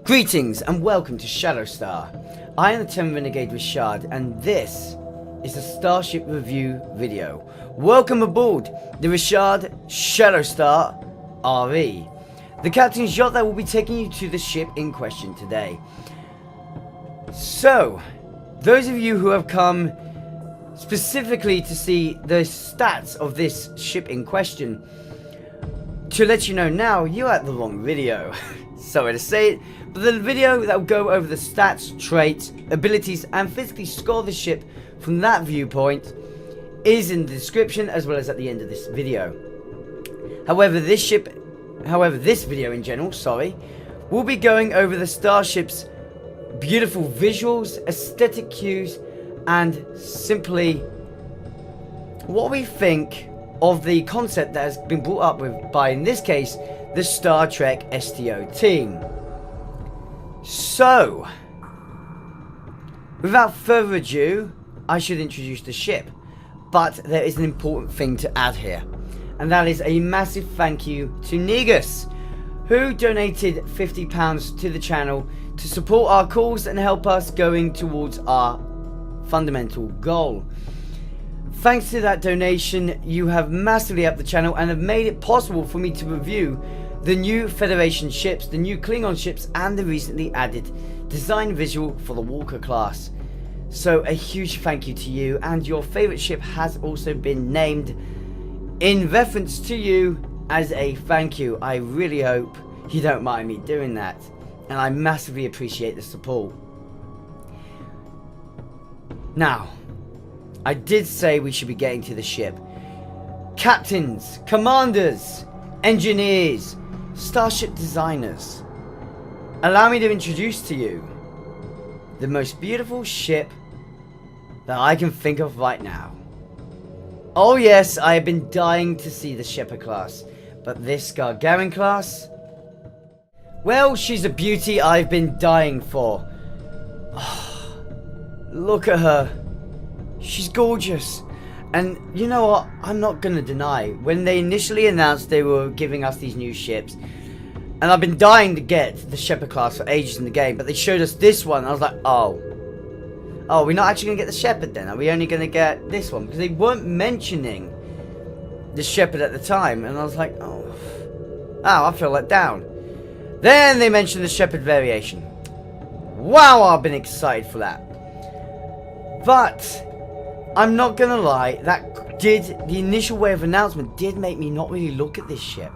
Greetings and welcome to Shadowstar. I am the 10 Renegade Rashad and this is a Starship review video. Welcome aboard the Rashad Shadowstar RE, the captain's yacht that will be taking you to the ship in question today. So, those of you who have come specifically to see the stats of this ship in question, to let you know now, you're at the wrong video. Sorry to say it, but the video that will go over the stats, traits, abilities, and physically score the ship from that viewpoint is in the description as well as at the end of this video. However, this video in general, will be going over the Starship's beautiful visuals, aesthetic cues, and simply what we think of the concept that has been brought up with by, in this case, the Star Trek STO team. So, without further ado, I should introduce the ship. But there is an important thing to add here, and that is a massive thank you to Aegis, who donated £50 to the channel to support our cause and help us going towards our fundamental goal. Thanks to that donation, you have massively upped the channel and have made it possible for me to review the new Federation ships, the new Klingon ships, and the recently added design visual for the Walker class. So a huge thank you to you, and your favourite ship has also been named in reference to you as a thank you. I really hope you don't mind me doing that, and I massively appreciate the support. Now, I did say we should be getting to the ship. Captains, commanders, engineers, starship designers, allow me to introduce to you the most beautiful ship that I can think of right now. Oh yes, I have been dying to see the Shepherd class, but this Gagarin class, well, she's a beauty I've been dying for. Oh, look at her. She's gorgeous. And you know what? I'm not going to deny, when they initially announced they were giving us these new ships, and I've been dying to get the Shepherd class for ages in the game, but they showed us this one, and I was like, oh, we're not actually going to get the Shepherd then? Are we only going to get this one? Because they weren't mentioning the Shepherd at the time, and I was like, oh, I feel let down. Then they mentioned the Shepherd variation. Wow, I've been excited for that. But I'm not gonna lie, the initial way of announcement did make me not really look at this ship.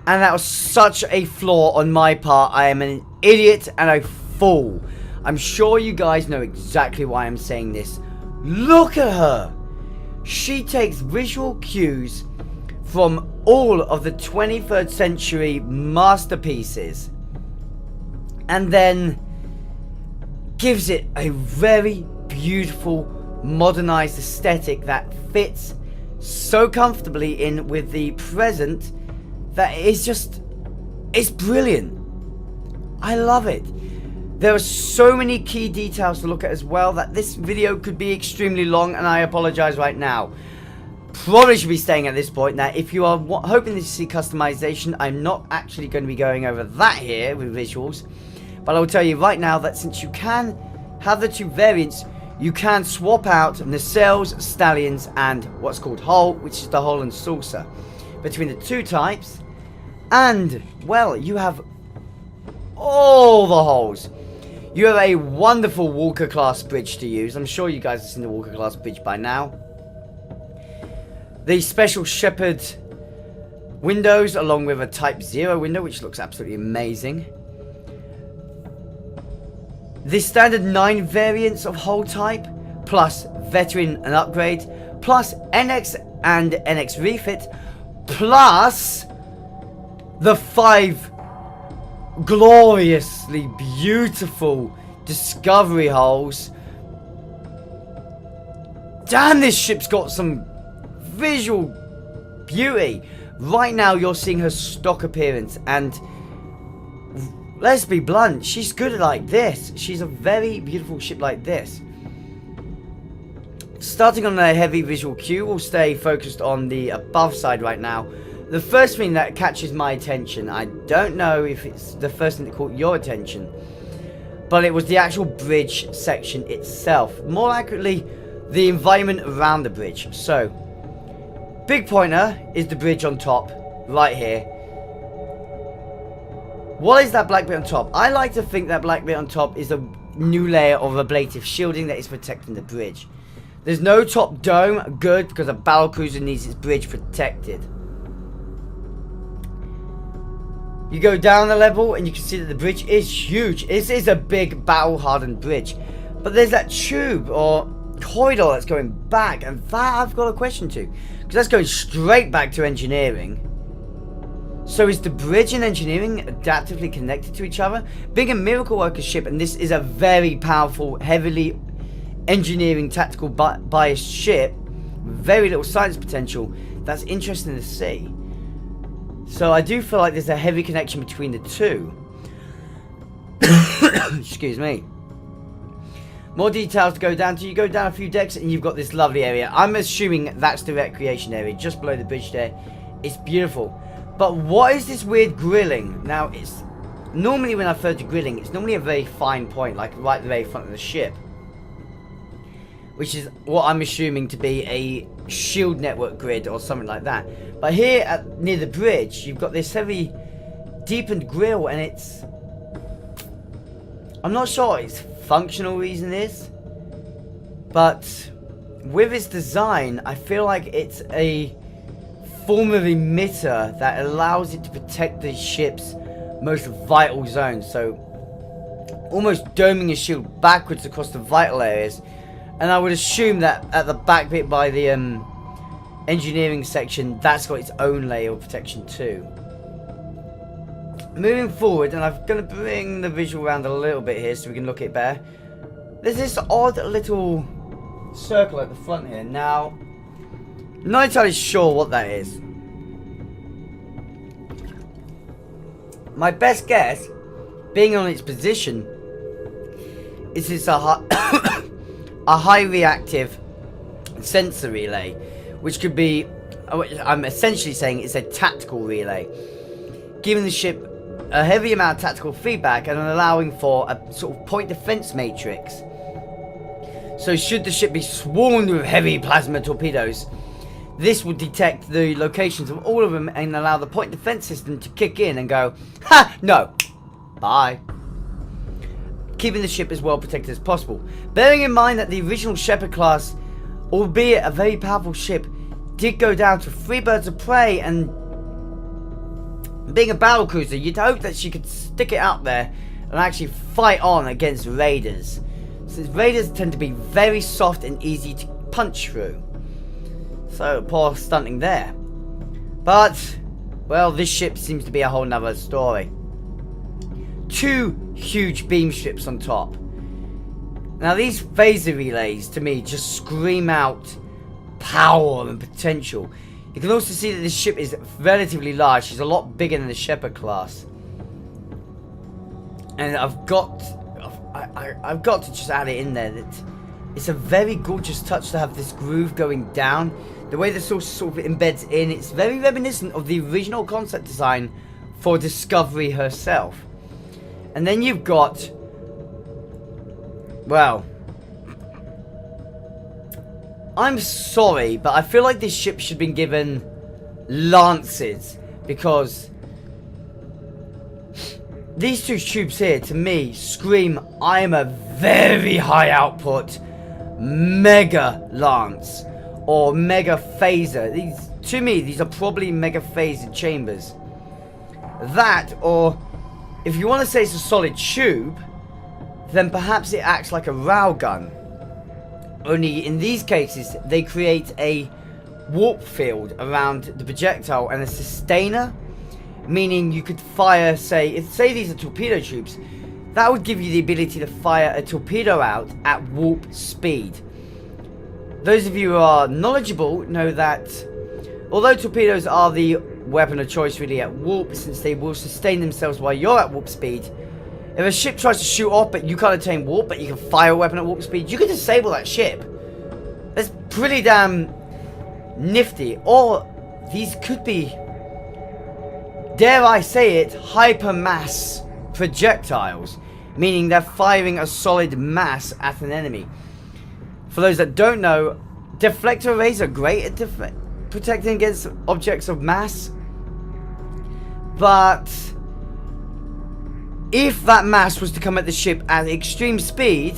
And that was such a flaw on my part. I am an idiot and a fool. I'm sure you guys know exactly why I'm saying this. Look at her! She takes visual cues from all of the 23rd century masterpieces and then gives it a very beautiful modernized aesthetic that fits so comfortably in with the present that it's brilliant. I love it. There are so many key details to look at as well that this video could be extremely long, and I apologize right now. Probably should be staying at this point. Now, if you are hoping to see customization, I'm not actually going to be going over that here with visuals, but I will tell you right now that since you can have the two variants, you can swap out nacelles, stallions, and what's called hull, which is the hull and saucer, between the two types. And, well, you have all the hulls. You have a wonderful Walker class bridge to use. I'm sure you guys have seen the Walker class bridge by now. The special Shepherd windows, along with a Type 0 window, which looks absolutely amazing. The standard 9 variants of hull type, plus Veteran and Upgrade, plus NX and NX Refit, plus the 5 gloriously beautiful Discovery hulls. Damn, this ship's got some visual beauty. Right now you're seeing her stock appearance, and let's be blunt, she's good like this. She's a very beautiful ship like this. Starting on a heavy visual cue, we'll stay focused on the above side right now. the first thing that catches my attention, I don't know if it's the first thing that caught your attention, but it was the actual bridge section itself. More accurately, the environment around the bridge. So, big pointer is the bridge on top, right here. What is that black bit on top? I like to think that black bit on top is a new layer of ablative shielding that is protecting the bridge. There's no top dome, good, because a battlecruiser needs its bridge protected. You go down the level and you can see that the bridge is huge. This is a big battle-hardened bridge. But there's that tube or corridor that's going back, and that I've got a question to. Because that's going straight back to engineering. So is the bridge and engineering adaptively connected to each other? Being a miracle worker ship, and this is a very powerful, heavily engineering tactical biased ship, very little science potential, that's interesting to see. So I do feel like there's a heavy connection between the two. Excuse me. More details to go down to. You go down a few decks and you've got this lovely area. I'm assuming that's the recreation area just below the bridge there. It's beautiful. But what is this weird grilling? Now, it's normally when I refer to grilling, it's normally a very fine point, like right at the very front of the ship. Which is what I'm assuming to be a shield network grid or something like that. But here near the bridge, you've got this heavy deepened grill, and it's... I'm not sure what its functional reason is, but with its design, I feel like it's a form of emitter that allows it to protect the ship's most vital zones. So, almost doming a shield backwards across the vital areas. And I would assume that at the back bit by the engineering section, that's got its own layer of protection too. Moving forward, and I'm going to bring the visual around a little bit here so we can look at it better. There's this odd little circle at the front here. Now, I'm not entirely sure what that is. My best guess, being on its position, is it's a high reactive sensor relay, which could be, I'm essentially saying it's a tactical relay, giving the ship a heavy amount of tactical feedback and allowing for a sort of point defense matrix. So should the ship be swarmed with heavy plasma torpedoes, this will detect the locations of all of them and allow the point defense system to kick in and go, ha, no, bye. Keeping the ship as well protected as possible. Bearing in mind that the original Shepherd class, albeit a very powerful ship, did go down to 3 birds of prey, and being a battlecruiser, you'd hope that she could stick it out there and actually fight on against raiders. Since raiders tend to be very soft and easy to punch through. So, poor stunting there. But, well, this ship seems to be a whole nother story. 2 huge beam strips on top. Now, these phaser relays, to me, just scream out power and potential. You can also see that this ship is relatively large. She's a lot bigger than the Shepherd class. And I've got to just add it in there that it's a very gorgeous touch to have this groove going down. The way the source sort of embeds in, it's very reminiscent of the original concept design for Discovery herself. And then you've got, well, I'm sorry, but I feel like this ship should have been given lances, because these 2 tubes here, to me, scream I am a very high output mega lance or mega phaser. These, to me, these are probably mega phaser chambers. That, or if you want to say it's a solid tube, then perhaps it acts like a railgun. Only in these cases, they create a warp field around the projectile and a sustainer, meaning you could fire, say these are torpedo tubes, that would give you the ability to fire a torpedo out at warp speed. Those of you who are knowledgeable know that although torpedoes are the weapon of choice really at warp, since they will sustain themselves while you're at warp speed, if a ship tries to shoot off but you can't attain warp, but you can fire a weapon at warp speed, you can disable that ship. That's pretty damn nifty. Or these could be dare I say it, hypermass projectiles, meaning they're firing a solid mass at an enemy. For those that don't know, deflector arrays are great at protecting against objects of mass, but if that mass was to come at the ship at extreme speed,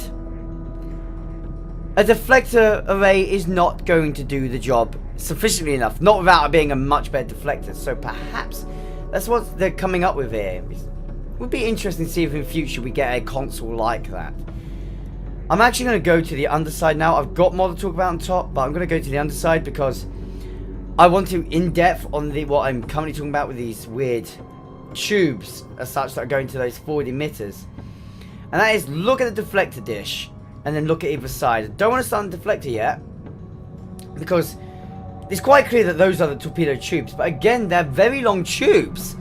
a deflector array is not going to do the job sufficiently enough, not without it being a much better deflector. So perhaps that's what they're coming up with here. It would be interesting to see if in future we get a console like that. I'm actually going to go to the underside now. I've got more to talk about on top, but I'm going to go to the underside because I want to in-depth on what I'm currently talking about with these weird tubes as such that are going to those forward emitters. And that is, look at the deflector dish and then look at either side. I don't want to start on the deflector yet because it's quite clear that those are the torpedo tubes, but again, they're very long tubes.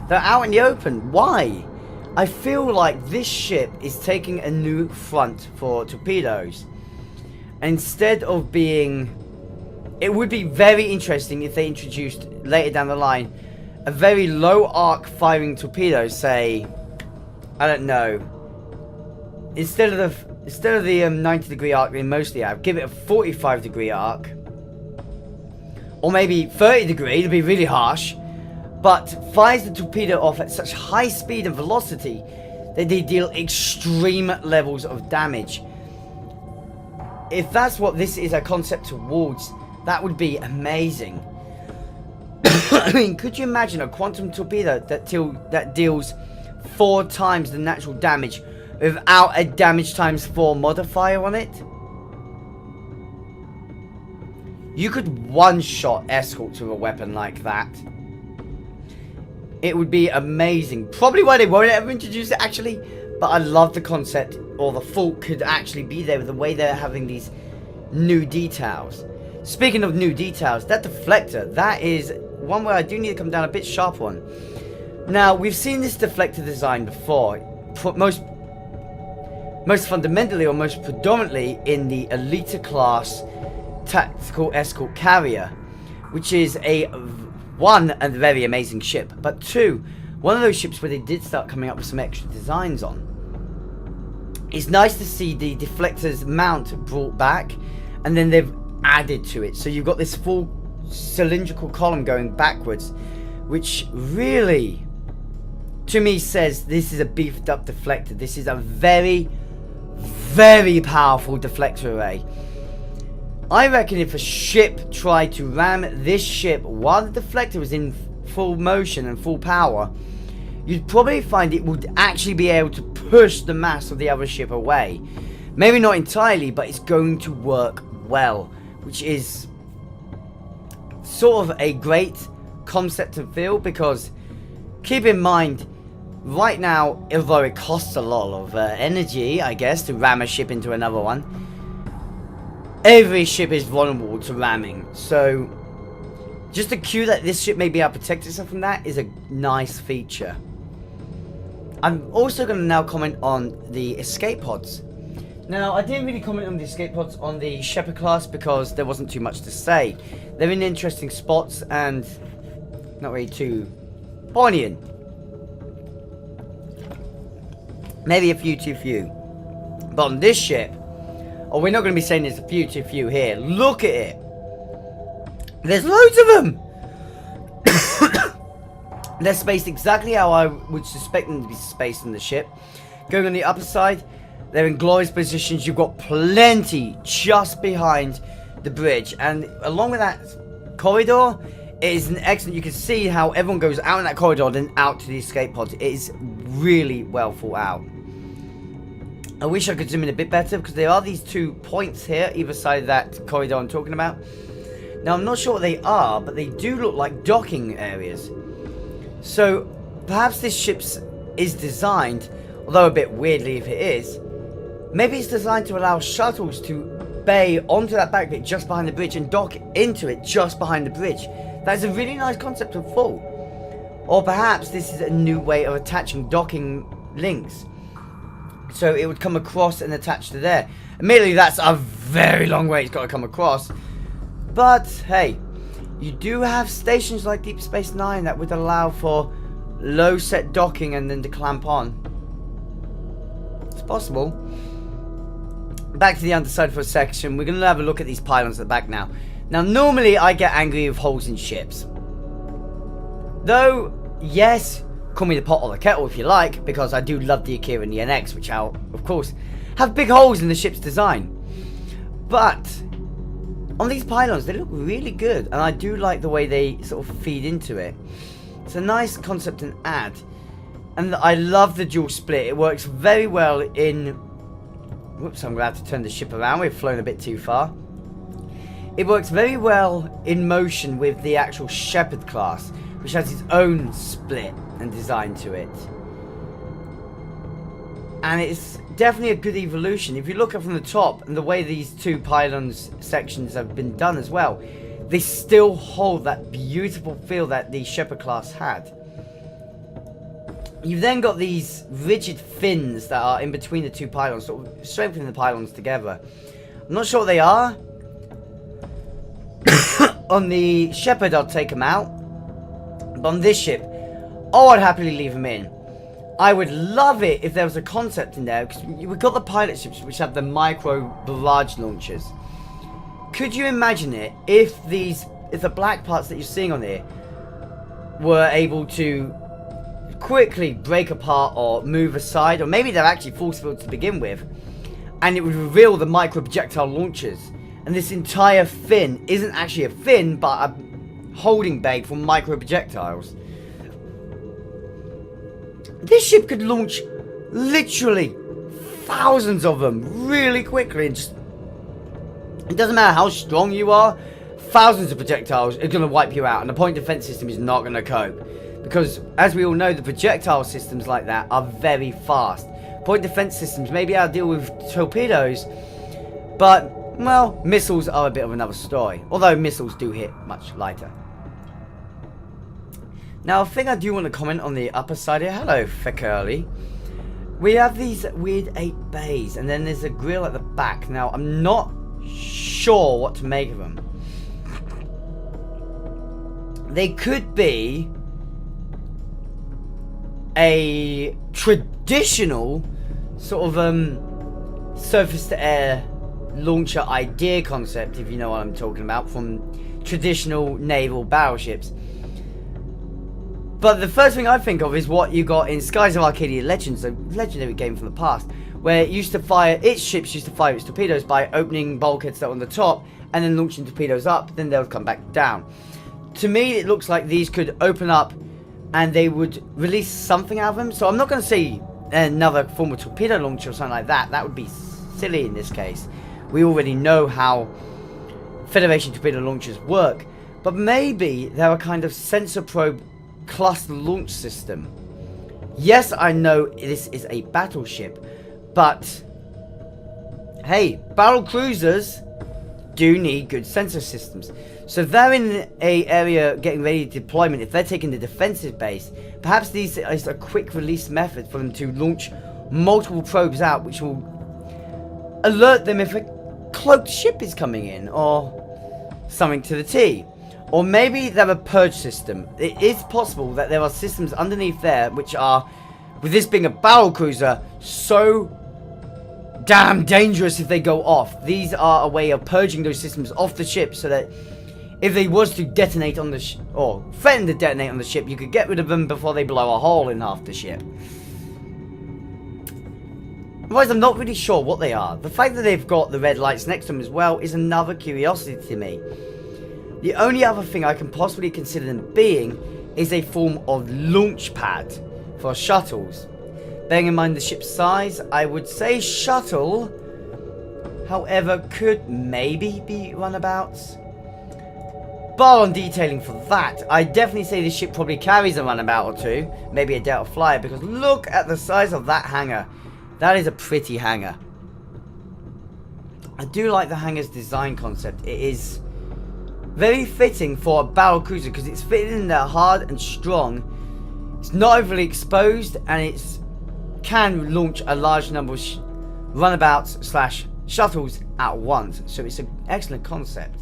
They're out in the open. Why? I feel like this ship is taking a new front for torpedoes. And instead of being... It would be very interesting if they introduced, later down the line, a very low arc firing torpedo, say... I don't know. Instead of the 90-degree arc they mostly have, give it a 45-degree arc. Or maybe 30-degree, to be really harsh. But fires the torpedo off at such high speed and velocity that they deal extreme levels of damage. If that's what this is a concept towards, that would be amazing. I mean, could you imagine a quantum torpedo that deals 4 times the natural damage without a damage times 4 modifier on it? You could one-shot escorts with a weapon like that. It would be amazing. Probably why they won't ever introduce it, actually. But I love the concept, or the fault could actually be there with the way they're having these new details. Speaking of new details, that deflector, that is one where I do need to come down a bit sharp on. Now, we've seen this deflector design before. Most fundamentally, or most predominantly, in the Elita class tactical escort carrier, which is one, a very amazing ship, but 2, one of those ships where they did start coming up with some extra designs on. It's nice to see the deflector's mount brought back, and then they've added to it. So you've got this full cylindrical column going backwards, which really, to me, says this is a beefed up deflector. This is a very, very powerful deflector array. I reckon if a ship tried to ram this ship while the deflector was in full motion and full power, you'd probably find it would actually be able to push the mass of the other ship away. Maybe not entirely, but it's going to work well, which is sort of a great concept to feel, because keep in mind, right now, although it costs a lot of energy, I guess, to ram a ship into another one, every ship is vulnerable to ramming. So just a cue that this ship may be able to protect itself from that is a nice feature. I'm also going to now comment on the escape pods. Now, I didn't really comment on the escape pods on the Shepherd class because there wasn't too much to say. They're in interesting spots and not really too poignant. Maybe a few too few. But on this ship, oh, we're not going to be saying there's a few too few here. Look at it. There's loads of them. They're spaced exactly how I would suspect them to be spaced in the ship. Going on the upper side, they're in glorious positions. You've got plenty just behind the bridge. And along with that corridor, it is an excellent... You can see how everyone goes out in that corridor then out to the escape pods. It is really well thought out. I wish I could zoom in a bit better because there are these 2 points here, either side of that corridor I'm talking about. Now, I'm not sure what they are, but they do look like docking areas. So, perhaps this ship is designed, although a bit weirdly if it is, maybe it's designed to allow shuttles to bay onto that back bit just behind the bridge and dock into it just behind the bridge. That is a really nice concept of full. Or perhaps this is a new way of attaching docking links. So it would come across and attach to there. Admittedly, that's a very long way it's got to come across. But, hey, you do have stations like Deep Space Nine that would allow for low set docking and then to clamp on. It's possible. Back to the underside for a section. We're going to have a look at these pylons at the back now. Now, normally I get angry with holes in ships. Though, yes, call me the pot or the kettle if you like, because I do love the Akira and the NX, which are, of course, have big holes in the ship's design. But on these pylons, they look really good, and I do like the way they sort of feed into it. It's a nice concept and add, and I love the dual split. It works very well in... Whoops, I'm going to have to turn the ship around. We've flown a bit too far. It works very well in motion with the actual Shepherd class, which has its own split and design to it. And it's definitely a good evolution. If you look up from the top and the way these two pylons sections have been done as well, they still hold that beautiful feel that the Shepherd class had. You've then got these rigid fins that are in between the two pylons, sort of strengthening the pylons together. I'm not sure what they are. On the Shepherd, I'll take them out. But on this ship, oh, I'd happily leave them in. I would love it if there was a concept in there, because we've got the pilot ships which have the micro barrage launchers. Could you imagine it if the black parts that you're seeing on here were able to quickly break apart or move aside, or maybe they're actually force fields to begin with, and it would reveal the micro projectile launchers, and this entire fin isn't actually a fin but a holding bay for micro projectiles. This ship could launch literally thousands of them really quickly, and just, it doesn't matter how strong you are, thousands of projectiles are going to wipe you out, and the point defense system is not going to cope. Because, as we all know, the projectile systems like that are very fast. Point defense systems may be able to deal with torpedoes, but, well, missiles are a bit of another story. Although missiles do hit much lighter. Now, I think I do want to comment on the upper side here. Hello, Fecurly. We have these weird 8 bays, and then there's a grill at the back. Now, I'm not sure what to make of them. They could be a traditional sort of surface-to-air launcher idea concept, if you know what I'm talking about, from traditional naval battleships. But the first thing I think of is what you got in Skies of Arcadia Legends, a legendary game from the past, where its ships used to fire its torpedoes by opening bulkheads that were on the top and then launching torpedoes up, then they'll come back down. To me, it looks like these could open up and they would release something out of them. So I'm not going to say another form of torpedo launcher or something like that. That would be silly in this case. We already know how Federation torpedo launchers work. But maybe they're a kind of sensor probe cluster launch system. Yes, I know this is a battleship, but hey, battlecruisers do need good sensor systems. So if they're in a area getting ready to deployment, if they're taking the defensive base, perhaps this is a quick release method for them to launch multiple probes out, which will alert them if a cloaked ship is coming in, or something to the T. Or maybe they're a purge system. It is possible that there are systems underneath there which are, with this being a battlecruiser, so damn dangerous if they go off. These are a way of purging those systems off the ship, so that if they was to detonate on the or threaten to detonate on the ship, you could get rid of them before they blow a hole in half the ship. Otherwise, I'm not really sure what they are. The fact that they've got the red lights next to them as well is another curiosity to me. The only other thing I can possibly consider them being is a form of launch pad for shuttles. Bearing in mind the ship's size, I would say shuttle, however, could maybe be runabouts. Bar on detailing for that, I definitely say this ship probably carries a runabout or two, maybe a Delta Flyer, because look at the size of that hangar. That is a pretty hangar. I do like the hangar's design concept. It is very fitting for a battlecruiser because it's fitted in there hard and strong. It's not overly exposed, and it can launch a large number of runabouts / shuttles at once. So it's an excellent concept.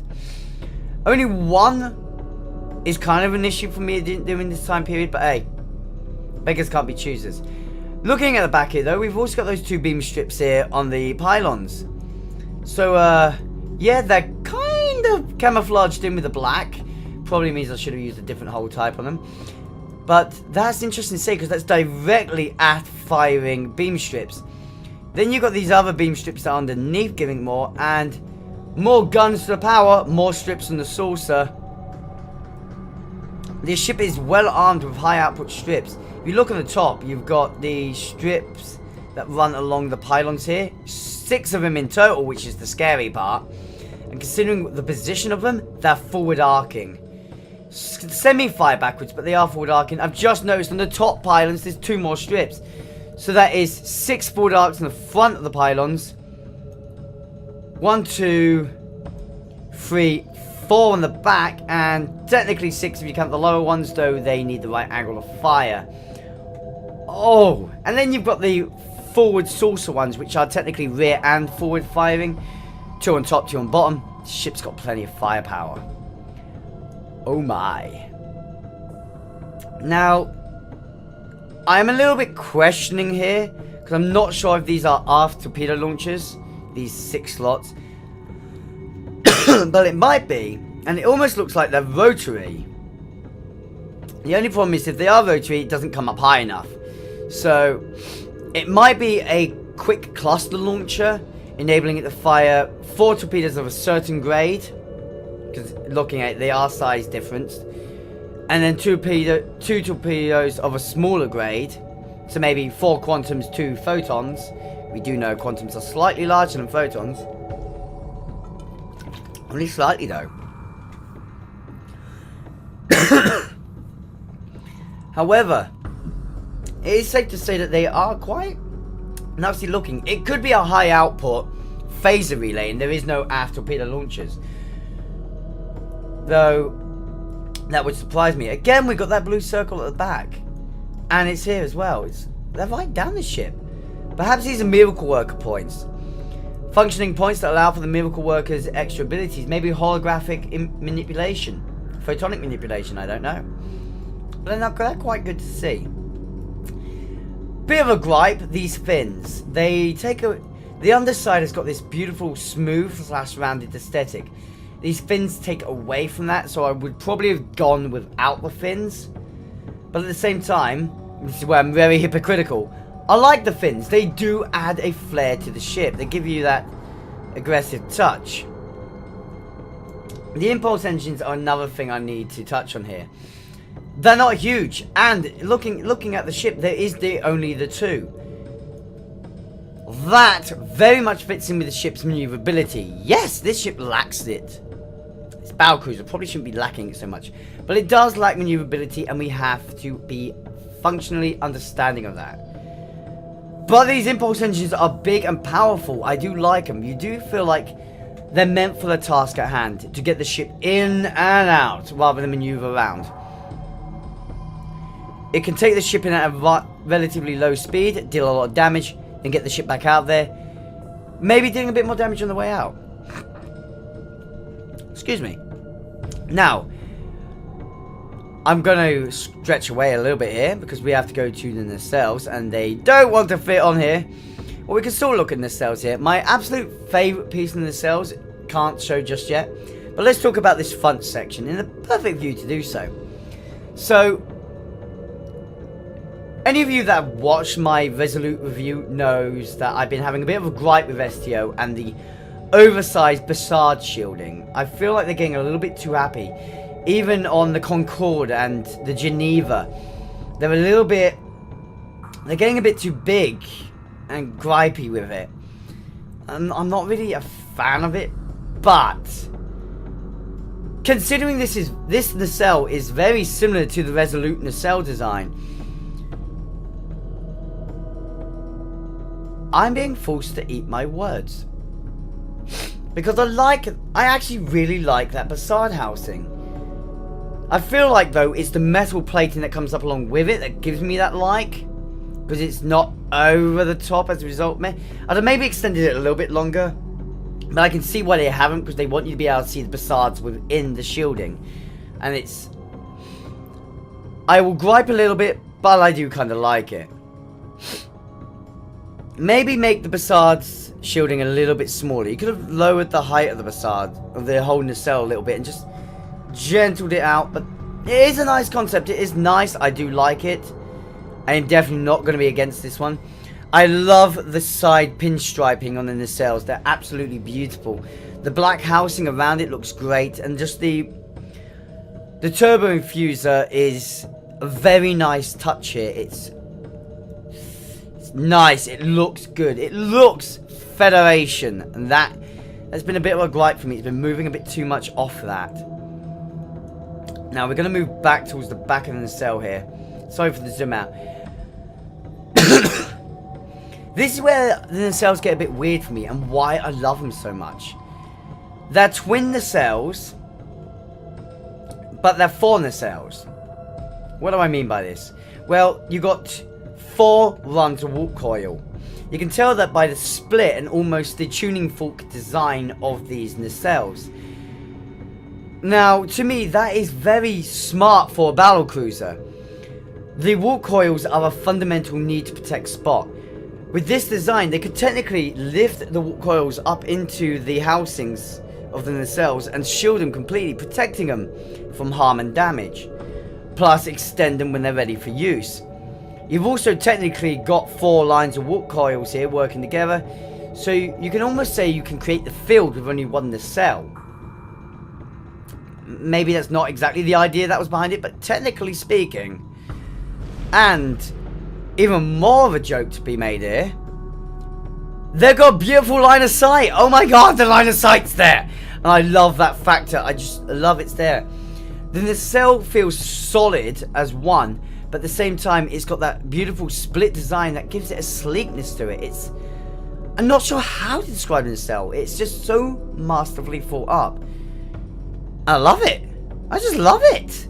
Only one is kind of an issue for me it didn't do in this time period, but hey, Beggars can't be choosers. Looking at the back here, though, we've also got those 2 beam strips here on the pylons. So, yeah, they're kind of camouflaged in with the black. Probably means I should have used a different hull type on them. But that's interesting to say, because that's directly at firing beam strips. Then you've got these other beam strips that are underneath giving more, and more guns to the power, more strips on the saucer. This ship is well armed with high output strips. If you look on the top, you've got the strips that run along the pylons here. 6 of them in total, which is the scary part. And considering the position of them, they're forward arcing. Semi-fire backwards, but they are forward arcing. I've just noticed on the top pylons, there's 2 more strips. So that is 6 forward arcs in the front of the pylons. 1, 2, 3, 4 on the back, and technically 6 if you count the lower ones, though they need the right angle of fire. Oh, and then you've got the forward saucer ones, which are technically rear and forward firing. 2 on top, 2 on bottom. The ship's got plenty of firepower. Oh my. Now, I'm a little bit questioning here, because I'm not sure if these are aft torpedo launchers, these 6 slots. But it might be, and it almost looks like they're rotary. The only problem is if they are rotary, it doesn't come up high enough. So, it might be a quick cluster launcher, enabling it to fire 4 torpedoes of a certain grade, because looking at it, they are size different, and then 2 torpedoes of a smaller grade, so maybe 4 quantums, 2 photons. We do know quantums are slightly larger than photons. Only slightly, though. However, it is safe to say that they are quite nasty looking. It could be a high output phaser relay, and there is no aft torpedo launchers. Though, that would surprise me. Again, we've got that blue circle at the back. And it's here as well. They're right down the ship. Perhaps these are miracle worker points. Functioning points that allow for the miracle worker's extra abilities. Maybe holographic manipulation. Photonic manipulation, I don't know. But they're quite good to see. Bit of a gripe, these fins. They take a... The underside has got this beautiful smooth / rounded aesthetic. These fins take away from that, so I would probably have gone without the fins. But at the same time, this is where I'm very hypocritical. I like the fins. They do add a flair to the ship. They give you that aggressive touch. The impulse engines are another thing I need to touch on here. They're not huge, and looking at the ship, there is only the 2. That very much fits in with the ship's maneuverability. Yes, this ship lacks it. It's Battlecruiser, probably shouldn't be lacking it so much. But it does lack maneuverability, and we have to be functionally understanding of that. But these impulse engines are big and powerful. I do like them. You do feel like they're meant for the task at hand, to get the ship in and out, rather than maneuver around. It can take the ship in at a relatively low speed, deal a lot of damage, and get the ship back out there. Maybe doing a bit more damage on the way out. Excuse me. Now, I'm going to stretch away a little bit here, because we have to go to the nacelles, and they don't want to fit on here. Well, we can still look at nacelles here. My absolute favourite piece in the nacelles, can't show just yet. But let's talk about this front section, in the perfect view to do so. So, any of you that have watched my Resolute review knows that I've been having a bit of a gripe with STO and the oversized Bassard shielding. I feel like they're getting a little bit too happy. Even on the Concorde and the Geneva, they're getting a bit too big and gripey with it. I'm not really a fan of it, but considering this nacelle is very similar to the Resolute nacelle design, I'm being forced to eat my words. Because I actually really like that Bassard housing. I feel like, though, it's the metal plating that comes up along with it that gives me that like. Because it's not over the top as a result. I'd have maybe extended it a little bit longer. But I can see why they haven't, because they want you to be able to see the Bassards within the shielding. And it's... I will gripe a little bit, but I do kind of like it. Maybe make the Basard's shielding a little bit smaller. You could have lowered the height of the Basard, of the whole nacelle a little bit, and just gentled it out. But it is a nice concept. It is nice. I do like it. I am definitely not going to be against this one. I love the side pinstriping on the nacelles. They're absolutely beautiful. The black housing around it looks great, and just the turbo infuser is a very nice touch here. It's nice. It looks good. It looks Federation, and that has been a bit of a gripe for me. It's been moving a bit too much off that. Now we're going to move back towards the back of the nacelle here. Sorry for the zoom out. This is where the nacelles get a bit weird for me, and why I love them so much. They're twin nacelles, but they're 4 nacelles. What do I mean by this? Well, you got 4 runs of warp coil. You can tell that by the split and almost the tuning fork design of these nacelles. Now, to me, that is very smart for a battlecruiser. The warp coils are a fundamental need to protect spot. With this design, they could technically lift the warp coils up into the housings of the nacelles and shield them completely, protecting them from harm and damage. Plus, extend them when they're ready for use. You've also technically got 4 lines of warp coils here working together, so you can almost say you can create the field with only 1 nacelle. Maybe that's not exactly the idea that was behind it, but technically speaking. And even more of a joke to be made here, they've got a beautiful line of sight. Oh my god, the line of sight's there. And I love that factor. I just love it's there. The nacelle feels solid as one, but at the same time, it's got that beautiful split design that gives it a sleekness to it. I'm not sure how to describe the nacelle. It's just so masterfully thought up. I love it. I just love it.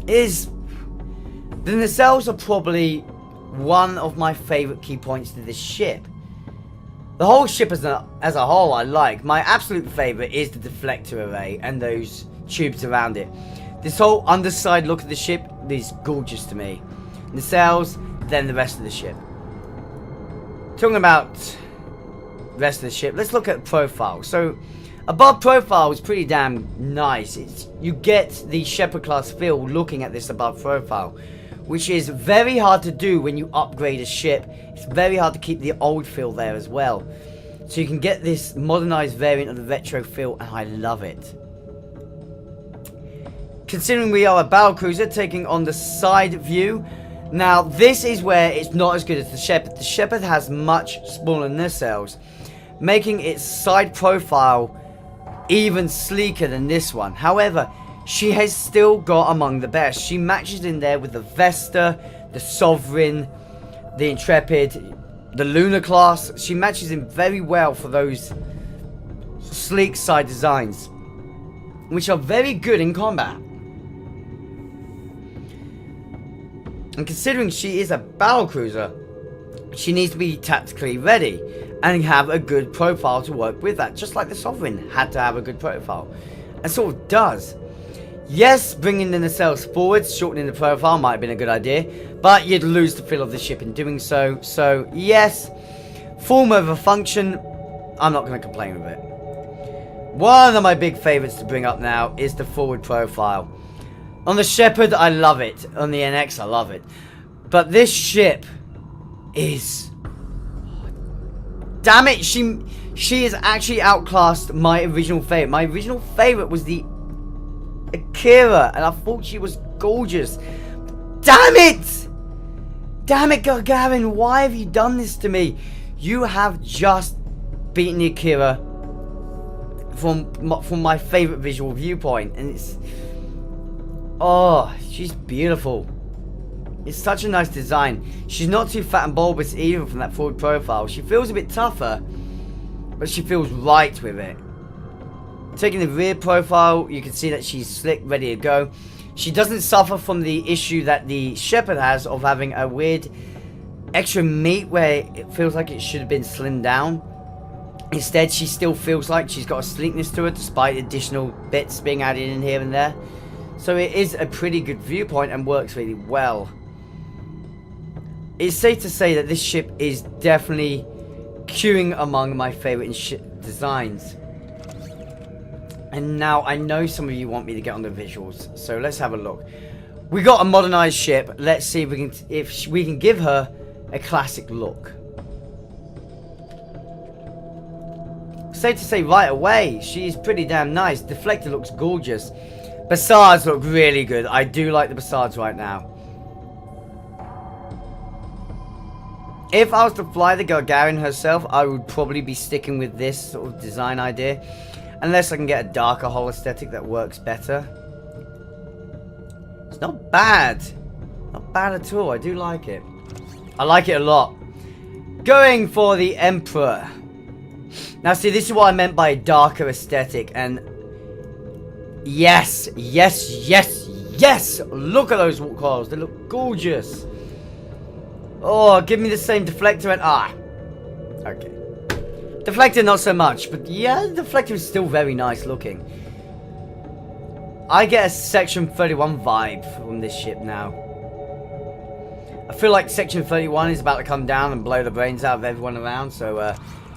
The nacelles are probably one of my favourite key points to this ship. The whole ship as a whole I like. My absolute favourite is the deflector array and those tubes around it. This whole underside look of the ship is gorgeous to me. Nacelles, then the rest of the ship. Talking about the rest of the ship, let's look at profile. So above profile is pretty damn nice. You get the Shepard class feel looking at this above profile, which is very hard to do when you upgrade a ship. It's very hard to keep the old feel there as well. So you can get this modernized variant of the retro feel, and I love it. Considering we are a battlecruiser taking on the side view, now this is where it's not as good as the Shepard. The Shepard has much smaller nacelles, making its side profile even sleeker than this one. However, she has still got among the best. She matches in there with the Vesta, the Sovereign, the Intrepid, the Lunar class. She matches in very well for those sleek side designs, which are very good in combat. And considering she is a battlecruiser, she needs to be tactically ready and have a good profile to work with that, just like the Sovereign had to have a good profile, and sort of does. Yes, bringing the nacelles forwards, shortening the profile might have been a good idea, but you'd lose the feel of the ship in doing so. So yes, form over function, I'm not going to complain with it. One of my big favourites to bring up now is the forward profile. On the Shepard, I love it. On the NX, I love it. But this ship is... damn it, she has actually outclassed my original favourite. My original favourite was the Akira, and I thought she was gorgeous. Damn it! Damn it, Gagarin, why have you done this to me? You have just beaten the Akira from my favourite visual viewpoint, and it's... oh, she's beautiful. It's such a nice design. She's not too fat and bulbous either from that forward profile. She feels a bit tougher, but she feels right with it. Taking the rear profile, you can see that she's slick, ready to go. She doesn't suffer from the issue that the Shepard has of having a weird extra meat where it feels like it should have been slimmed down. Instead, she still feels like she's got a sleekness to her despite additional bits being added in here and there. So it is a pretty good viewpoint and works really well. It's safe to say that this ship is definitely queuing among my favourite designs. And now I know some of you want me to get on the visuals, so let's have a look. We got a modernised ship. Let's see if we can give her a classic look. Safe to say right away, she's pretty damn nice. Deflector looks gorgeous. Basards look really good. I do like the Basards right now. If I was to fly the Gagarin herself, I would probably be sticking with this sort of design idea. Unless I can get a darker hull aesthetic that works better. It's not bad. Not bad at all. I do like it. I like it a lot. Going for the Emperor. Now see, this is what I meant by a darker aesthetic. And yes, yes, yes, yes. Look at those coils. They look gorgeous. Oh, give me the same Deflector and... okay. Deflector not so much, but yeah, the Deflector is still very nice looking. I get a Section 31 vibe from this ship now. I feel like Section 31 is about to come down and blow the brains out of everyone around, so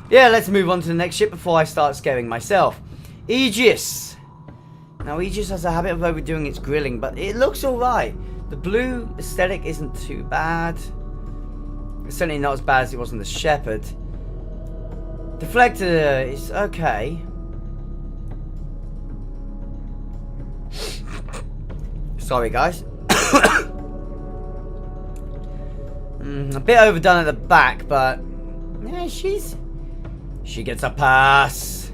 yeah, let's move on to the next ship before I start scaring myself. Aegis. Now Aegis has a habit of overdoing its grilling, but it looks alright. The blue aesthetic isn't too bad. It's certainly not as bad as it was on the Shepherd. Deflector is okay. Sorry, guys. A bit overdone at the back, but yeah, she gets a pass.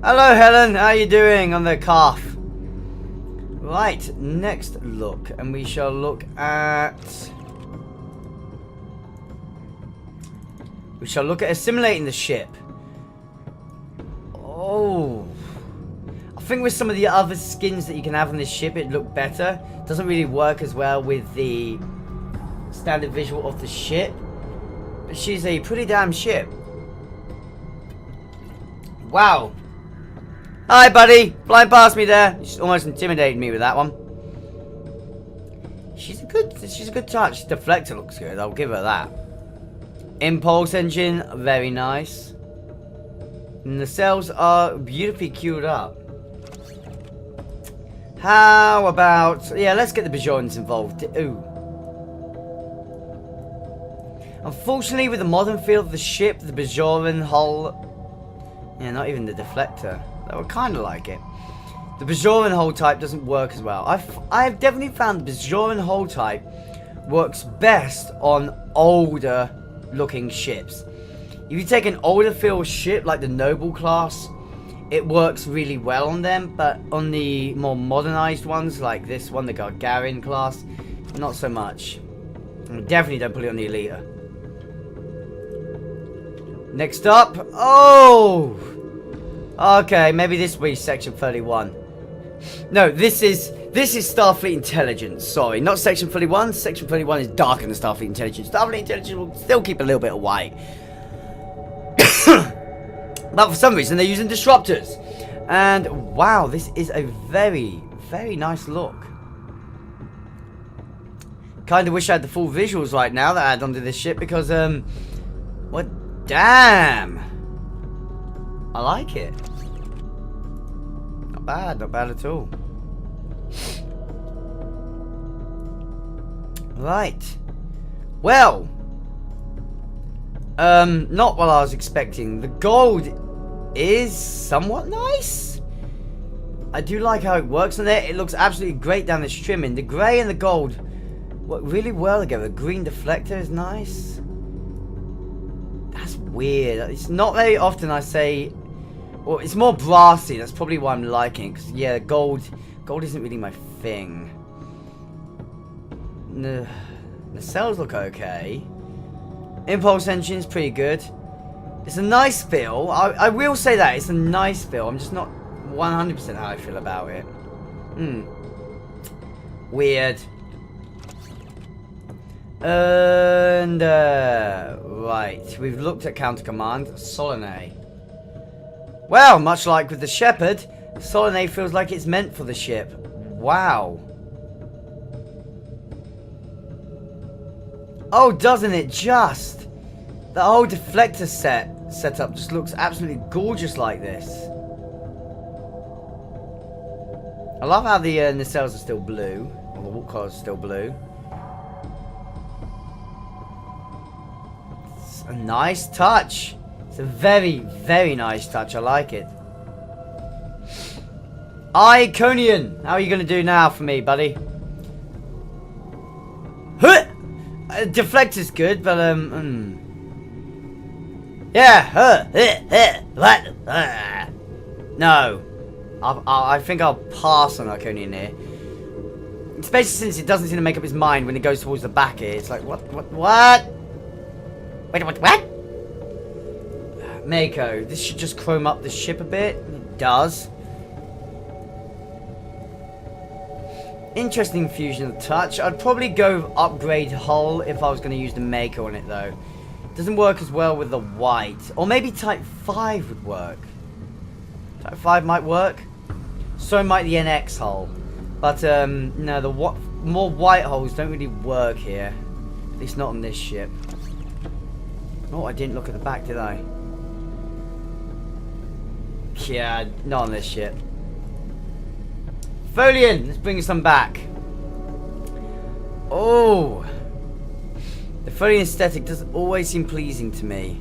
Hello, Helen. How are you doing on the calf? Right, next look, and we shall look at. We shall look at assimilating the ship. Oh. I think with some of the other skins that you can have on this ship, it looked better. Doesn't really work as well with the standard visual of the ship. But she's a pretty damn ship. Wow. Hi, buddy. Flying past me there. You just almost intimidated me with that one. She's a good touch. Deflector looks good. I'll give her that. Impulse engine, very nice. And the cells are beautifully queued up. How about... yeah, let's get the Bajorans involved. Ooh. Unfortunately, with the modern feel of the ship, the Bajoran hull... yeah, not even the Deflector. That would kind of like it. The Bajoran hull type doesn't work as well. I've definitely found the Bajoran hull type works best on older looking ships. If you take an older feel ship like the Noble class, it works really well on them, but on the more modernized ones like this one, the Gagarin class, not so much. And definitely don't put it on the Elita. Next up, oh, okay, maybe this will be Section 31. No, this is Starfleet Intelligence. Sorry, not Section 31. Section 31 is darker than Starfleet Intelligence. Starfleet Intelligence will still keep a little bit of white. But for some reason, they're using disruptors. And wow, this is a very, very nice look. Kind of wish I had the full visuals right now that I had onto this ship because, what? Damn. I like it. Not bad at all. Right. Well. Not what I was expecting. The gold is somewhat nice. I do like how it works on there. It looks absolutely great down this trimming. The grey and the gold work really well together. The green deflector is nice. That's weird. It's not very often I say... well, it's more brassy. That's probably why I'm liking it. Because, yeah, gold isn't really my thing. The cells look okay. Impulse engine's pretty good. It's a nice feel. I will say that. It's a nice feel. I'm just not 100% how I feel about it. Weird. And, right. We've looked at Counter Command. Solanae. Well, much like with the Shepherd, Solanae feels like it's meant for the ship. Wow. Oh, doesn't it just? The whole deflector setup just looks absolutely gorgeous like this. I love how the nacelles are still blue. Or the walk cars are still blue. It's a nice touch. It's a very, very nice touch. I like it. Iconian, how are you going to do now for me, buddy? Deflector's good, but yeah. What? No. I think I'll pass on Iconian here. Especially since it doesn't seem to make up its mind when it goes towards the back here. It's like, what? Wait, what? Mako, this should just chrome up the ship a bit. It does. Interesting fusion of touch. I'd probably go upgrade hull if I was going to use the Mako on it, though. Doesn't work as well with the white. Or maybe Type 5 would work. Type 5 might work. So might the NX hull. But, no, the more white hulls don't really work here. At least not on this ship. Oh, I didn't look at the back, did I? Yeah, not on this ship. Folian, let's bring some back. Oh, the Folian aesthetic does always seem pleasing to me.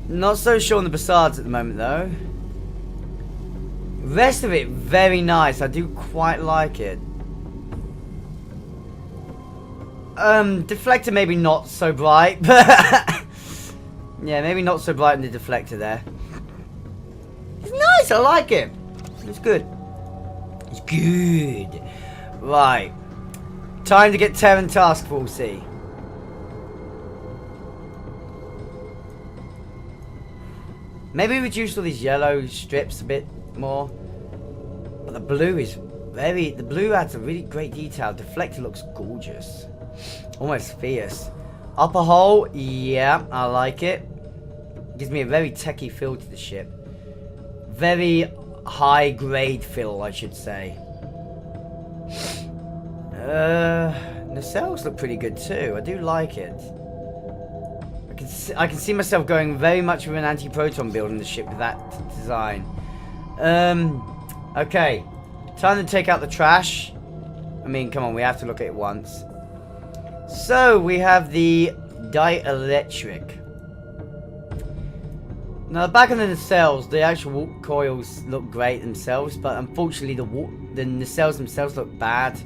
Not so sure on the Bassards at the moment, though. Rest of it, very nice. I do quite like it. Deflector maybe not so bright, but yeah, maybe not so bright in the deflector there. It's nice. I like it. It's good. It's good. Right. Time to get Terran Task Force C. Maybe reduce all these yellow strips a bit more. But the blue is very... The blue adds a really great detail. Deflector looks gorgeous. Almost fierce. Upper hull. Yeah, I like it. Gives me a very techie feel to the ship. Very high grade feel, I should say. Nacelles look pretty good too. I do like it. I can see myself going very much with an anti-proton build in the ship with that design. Okay. Time to take out the trash. I mean, come on, we have to look at it once. So, we have the Dielectric. Now, back in the nacelles, the actual warp coils look great themselves, but unfortunately the nacelles themselves look bad.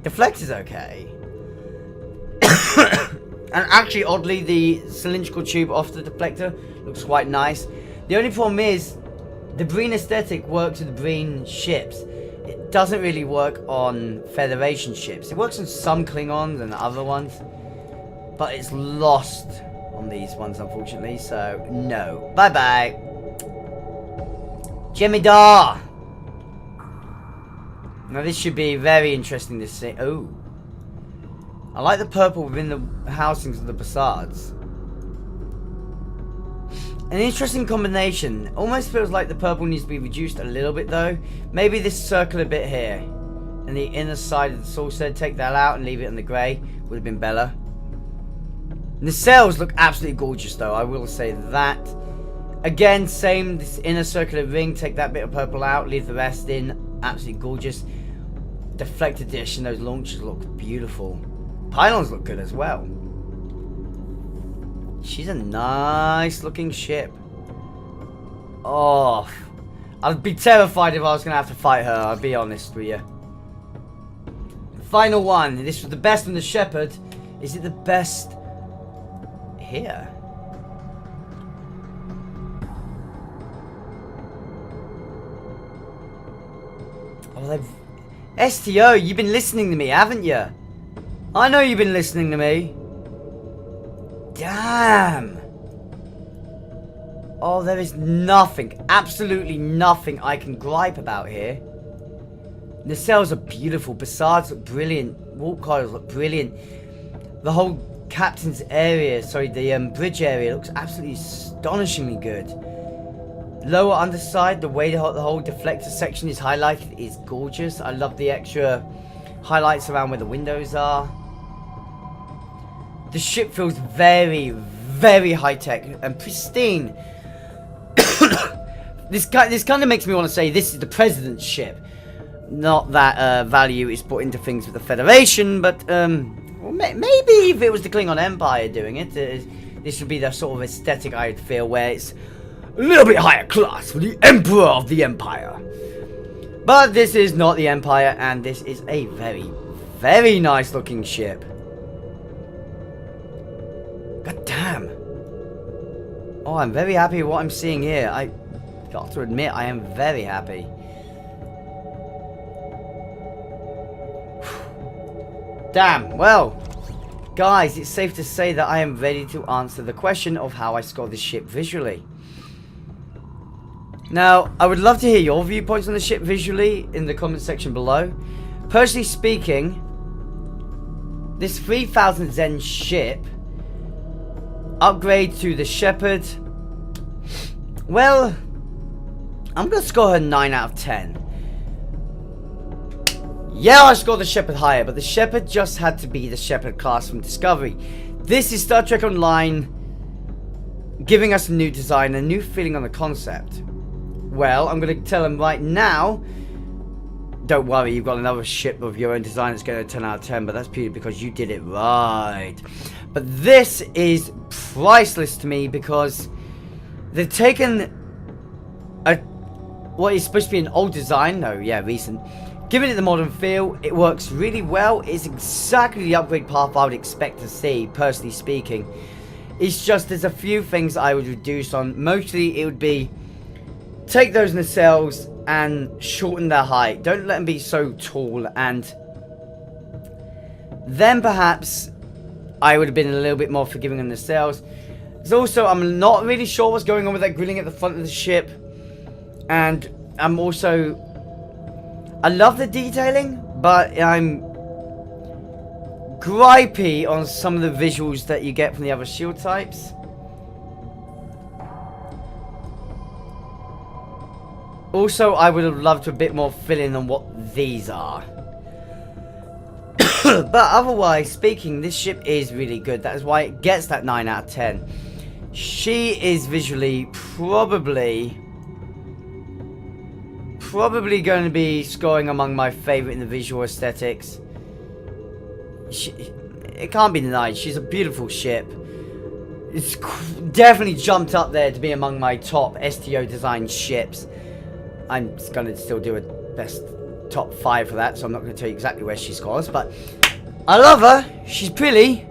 Deflector's okay. And actually, oddly, the cylindrical tube off the deflector looks quite nice. The only problem is, the Breen aesthetic works with the Breen ships. It doesn't really work on Federation ships. It works on some Klingons and other ones, but it's lost on these ones, unfortunately, so no. Bye-bye. Jem'Hadar! Now, this should be very interesting to see. Oh. I like the purple within the housings of the Bassards. An interesting combination. Almost feels like the purple needs to be reduced a little bit, though. Maybe this circular bit here. And the inner side of the saucer, take that out and leave it in the grey. Would have been better. Nacelles look absolutely gorgeous, though. I will say that. Again, same. This inner circular ring. Take that bit of purple out. Leave the rest in. Absolutely gorgeous. Deflector dish and those launchers look beautiful. Pylons look good as well. She's a nice looking ship. Oh. I'd be terrified if I was going to have to fight her. I'll be honest with you. Final one. This was the best from the Shepherd. Is it the best... here? Oh, they've... STO, you've been listening to me, haven't you? I know you've been listening to me. Damn. Oh, there is nothing, absolutely nothing I can gripe about here. Nacelles are beautiful. Bassards look brilliant. Warp coils look brilliant. The whole captain's area, sorry, the bridge area looks absolutely astonishingly good. Lower underside, the way the whole deflector section is highlighted is gorgeous. I love the extra highlights around where the windows are. The ship feels very, very high-tech and pristine. This kind of makes me want to say this is the President's ship. Not that value is put into things with the Federation, but well, maybe if it was the Klingon Empire doing it, this would be the sort of aesthetic I'd feel, where it's a little bit higher class for the Emperor of the Empire. But this is not the Empire, and this is a very, very nice looking ship. God damn. Oh, I'm very happy with what I'm seeing here. I got to admit, I am very happy. Damn, well, guys, it's safe to say that I am ready to answer the question of how I score this ship visually. Now, I would love to hear your viewpoints on the ship visually in the comment section below. Personally speaking, this 3000 Zen ship upgrade to the Shepherd, well, I'm going to score her 9 out of 10. Yeah, I scored the Shepherd higher, but the Shepherd just had to be the Shepherd class from Discovery. This is Star Trek Online giving us a new design, a new feeling on the concept. Well, I'm going to tell them right now, don't worry, you've got another ship of your own design that's going to 10 out of 10, but that's purely because you did it right. But this is priceless to me because they've taken what is supposed to be an old design, recent, giving it the modern feel. It works really well. It's exactly the upgrade path I would expect to see, personally speaking. It's just there's a few things I would reduce on. Mostly it would be take those nacelles and shorten their height. Don't let them be so tall, and then perhaps I would have been a little bit more forgiving on the nacelles. There's also, I'm not really sure what's going on with that grilling at the front of the ship, and I'm also, I love the detailing, but I'm gripey on some of the visuals that you get from the other shield types. Also, I would have loved a bit more fill-in on what these are. But otherwise speaking, this ship is really good. That is why it gets that 9 out of 10. She is visually probably going to be scoring among my favorite in the visual aesthetics. It can't be denied. She's a beautiful ship. It's definitely jumped up there to be among my top STO designed ships. I'm going to still do a best top 5 for that, so I'm not going to tell you exactly where she scores, but I love her. She's pretty.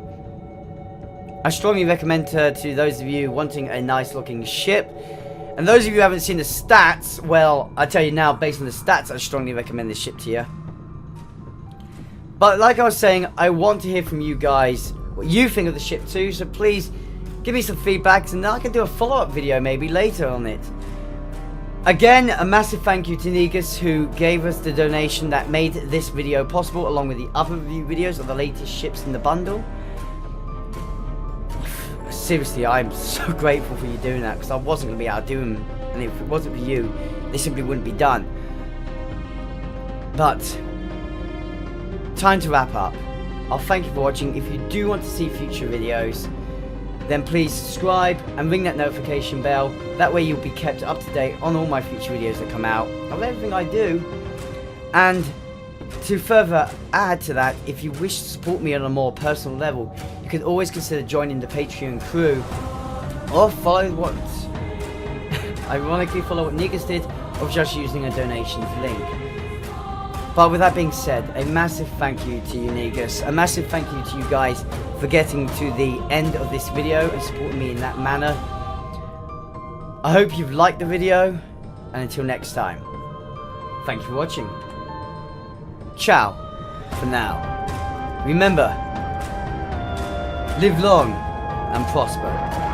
I strongly recommend her to those of you wanting a nice looking ship. And those of you who haven't seen the stats, well, I tell you now, based on the stats, I strongly recommend this ship to you. But like I was saying, I want to hear from you guys what you think of the ship too, so please give me some feedback, and then I can do a follow-up video maybe later on it. Again, a massive thank you to Aegis, who gave us the donation that made this video possible, along with the other review videos of the latest ships in the bundle. Seriously, I'm so grateful for you doing that, because I wasn't going to be able to do them, and if it wasn't for you, they simply wouldn't be done. But time to wrap up. I'll thank you for watching. If you do want to see future videos, then please subscribe and ring that notification bell. That way you'll be kept up to date on all my future videos that come out, of everything I do. And to further add to that, if you wish to support me on a more personal level, you can always consider joining the Patreon crew, or follow what ironically follow what Aegis did, of just using a donations link. But with that being said, a massive thank you to you, Aegis. A massive thank you to you guys for getting to the end of this video and supporting me in that manner. I hope you've liked the video, and until next time, thank you for watching. Ciao for now. Remember, live long and prosper.